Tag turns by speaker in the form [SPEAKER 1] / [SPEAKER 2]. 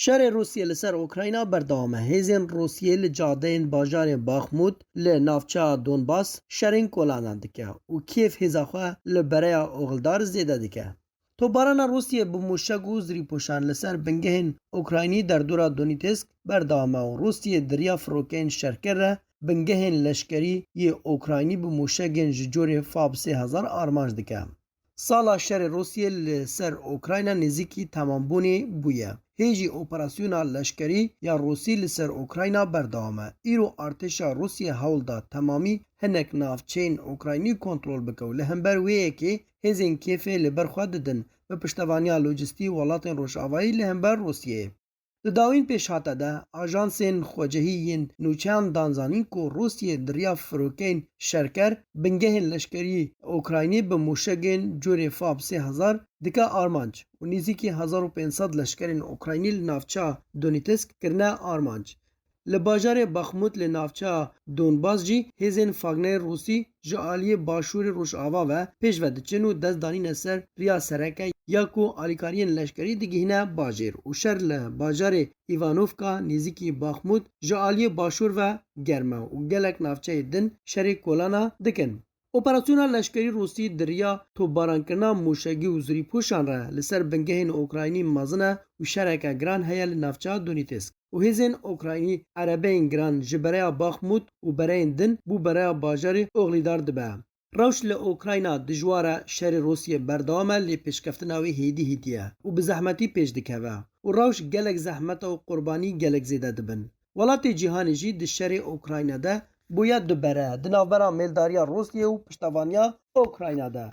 [SPEAKER 1] شر روسیه لسر اوکراینا بردوامه. هیزن روسیه لجادین باجار باخمود لنافچا دونباس شرین کولانان دکه و کیف هزاخواه لبریا اغلدار زیده دکه. تو بارانا روسیه بموشگو زری پوشان لسر بنگهن اوکراینی در دورا دونیتسک بردوامه و روسیه دریا فروکین شرکر ره بنگهن لشکری یه اوکراینی بموشگن ججور فاب 3000 آرمانج دکه. سالا شر روسیه لسر اوکراینا نزیکی تمام بونی بویه. هیجی اپراسیونا لشکری یا روسی لسر اوکراینا بردوامه. ایرو ارتشا روسیه هول دا تمامی هنک نافچین اوکراینی کنترول بکو لهمبر ویه که هزین کیفه لبرخواه ددن و پشتوانیا لوجستی ولاتن روشاوایی لهمبر روسیه. داوین پیش هاته ده آژانسین خوجهیین نوچان دانزانین کو روسیه دریا فروکین شرکر بنگهن لشکری اوکراینی به موشگین جوری فاب 3000 دکا آرمانج و نزیکی 1500 لشکرین اوکراینی لنافچا دونیتسک کرنا آرمانج. لباجار بخموت لنافچا دونباس جی هزین فاگنر روسی جالی باشور روش آوا و پیش و دچنو دست دانین سر ریا سرکه یا کو آلیکارین لشکری دیگهینه باجر و شر لباجار ایوانوفکا نزیکی بخموت جالی باشور و گرمه و گلک نافچه دن شری کولانا دکن. اپراسیونا لشکری روسی دریا تو بارانکرنا موشگی و زری پوشان را لسر بنگهین اوکراینی مازنه و شرکه گران هیا لنافچا دونیتسک. و هزین اوکراینی عربین گران جبریا باخموت و برین دن بو بریا باجار اغلیدار دبه. روش لأوکراینا دجواره شر روسیه بردوامه لی پیشکفتناوی هیدیه و بزحمتی پیش دکوه و روش گلک زحمت و قربانی گلک زیده دبن. ولات جهانی جی د شر اوکراینا ده بویا دبره دناوبرا ملداریا روسیه و پشتوانیا اوکراینا ده.